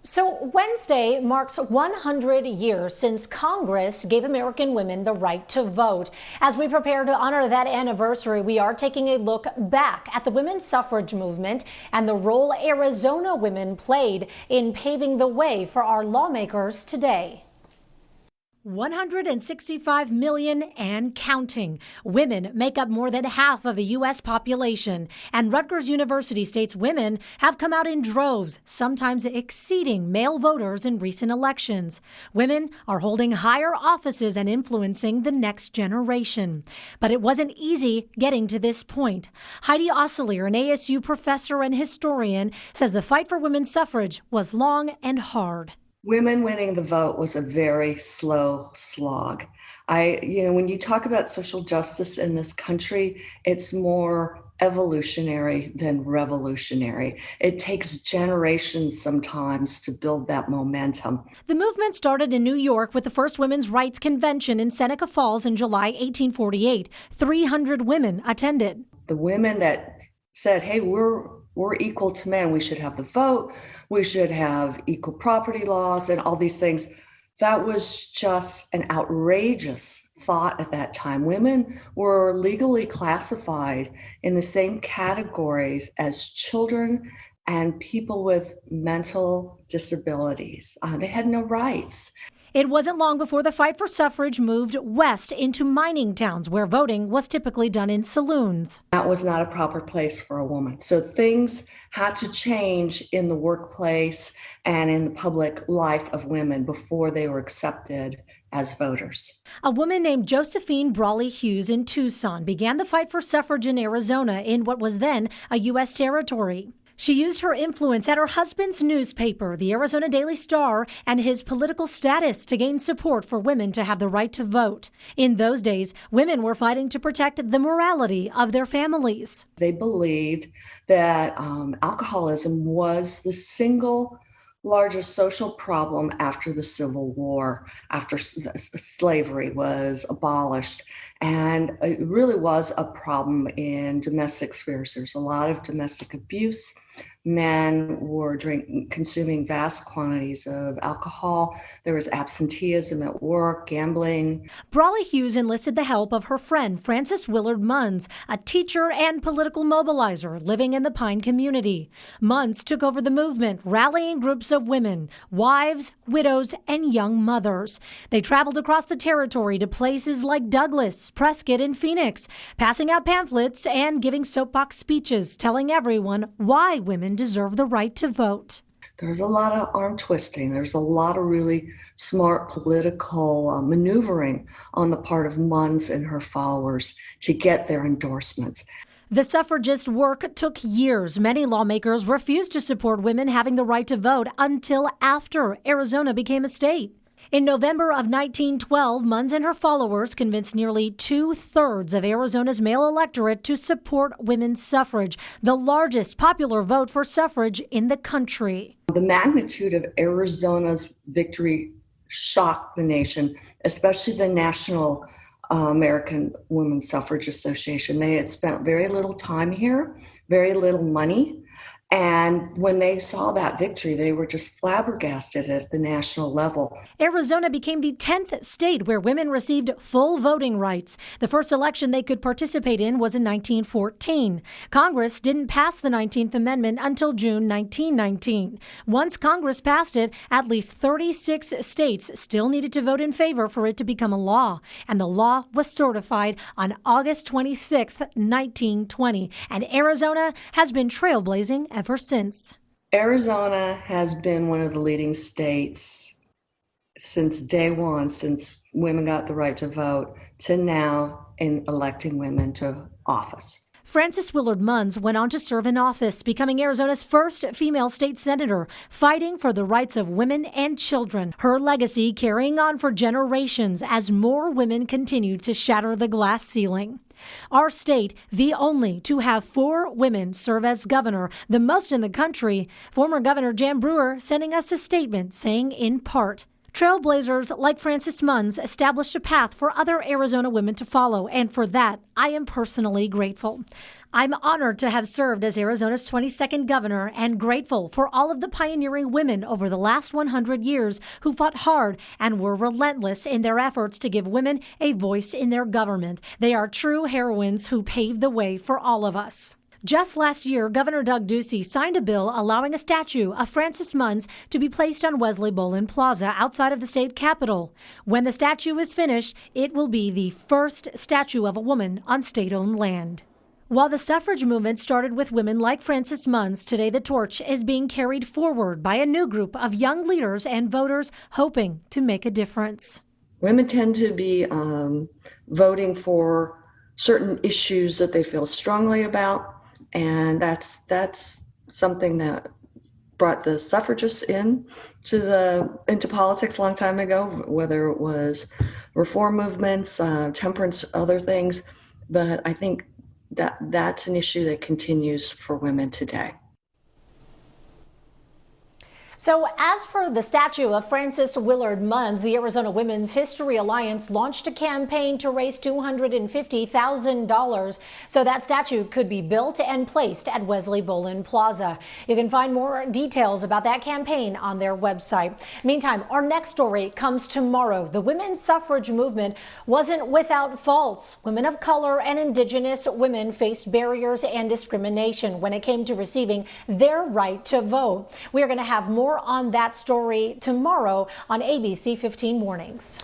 So Wednesday marks 100 years since Congress gave American women the right to vote. As we prepare to honor that anniversary, we are taking a look back at the women's suffrage movement and the role Arizona women played in paving the way for our lawmakers today. 165 million and counting. Women make up more than half of the U.S. population, and Rutgers University states women have come out in droves, sometimes exceeding male voters in recent elections. Women are holding higher offices and influencing the next generation. But it wasn't easy getting to this point. Heidi Ossolier, an ASU professor and historian, says the fight for women's suffrage was long and hard. Women winning the vote was a very slow slog. When you talk about social justice in this country, it's more evolutionary than revolutionary. It takes generations sometimes to build that momentum. The movement started in New York with the first women's rights convention in Seneca Falls in July 1848. 300 women attended. The women that said, hey, we're equal to men. We should have the vote. We should have equal property laws and all these things. That was just an outrageous thought at that time. Women were legally classified in the same categories as children and people with mental disabilities. They had no rights. It wasn't long before the fight for suffrage moved west into mining towns where voting was typically done in saloons. That was not a proper place for a woman. So things had to change in the workplace and in the public life of women before they were accepted as voters. A woman named Josephine Brawley Hughes in Tucson began the fight for suffrage in Arizona in what was then a U.S. territory. She used her influence at her husband's newspaper, the Arizona Daily Star, and his political status to gain support for women to have the right to vote. In those days, women were fighting to protect the morality of their families. They believed that alcoholism was the single largest social problem after the Civil War, after slavery was abolished. And it really was a problem in domestic spheres. There's a lot of domestic abuse. Men were consuming vast quantities of alcohol. There was absenteeism at work, gambling. Brawley Hughes enlisted the help of her friend Frances Willard Munns, a teacher and political mobilizer living in the Pine community. Munns took over the movement, rallying groups of women, wives, widows, and young mothers. They traveled across the territory to places like Douglas, Prescott, and Phoenix, passing out pamphlets and giving soapbox speeches, telling everyone why women deserve the right to vote. There's a lot of arm twisting. There's a lot of really smart political maneuvering on the part of Munns and her followers to get their endorsements. The suffragist work took years. Many lawmakers refused to support women having the right to vote until after Arizona became a state. In November of 1912, Munns and her followers convinced nearly 2/3 of Arizona's male electorate to support women's suffrage, the largest popular vote for suffrage in the country. The magnitude of Arizona's victory shocked the nation, especially the National American Women's Suffrage Association. They had spent very little time here, very little money. And when they saw that victory, they were just flabbergasted at the national level. Arizona became the 10th state where women received full voting rights. The first election they could participate in was in 1914. Congress didn't pass the 19th Amendment until June 1919. Once Congress passed it, at least 36 states still needed to vote in favor for it to become a law. And the law was certified on August 26, 1920. And Arizona has been trailblazing ever since. Arizona has been one of the leading states since day one, since women got the right to vote, to now in electing women to office. Frances Willard Munns went on to serve in office, becoming Arizona's first female state senator, fighting for the rights of women and children. Her legacy carrying on for generations as more women continued to shatter the glass ceiling. Our state, the only to have 4 women serve as governor, the most in the country. Former Governor Jan Brewer sending us a statement saying, in part, Trailblazers like Frances Munns established a path for other Arizona women to follow, and for that, I am personally grateful. I'm honored to have served as Arizona's 22nd governor and grateful for all of the pioneering women over the last 100 years who fought hard and were relentless in their efforts to give women a voice in their government. They are true heroines who paved the way for all of us. Just last year, Governor Doug Ducey signed a bill allowing a statue of Frances Munns to be placed on Wesley Bolin Plaza outside of the state capitol. When the statue is finished, it will be the first statue of a woman on state-owned land. While the suffrage movement started with women like Frances Munns, today the torch is being carried forward by a new group of young leaders and voters hoping to make a difference. Women tend to be voting for certain issues that they feel strongly about. And that's something that brought the suffragists into politics a long time ago, whether it was reform movements, temperance, other things. But I think that's an issue that continues for women today. So as for the statue of Frances Willard Munns, the Arizona Women's History Alliance launched a campaign to raise $250,000 so that statue could be built and placed at Wesley Bolin Plaza. You can find more details about that campaign on their website. Meantime, our next story comes tomorrow. The women's suffrage movement wasn't without faults. Women of color and indigenous women faced barriers and discrimination when it came to receiving their right to vote. We are going to have more on that story tomorrow on ABC 15 Mornings.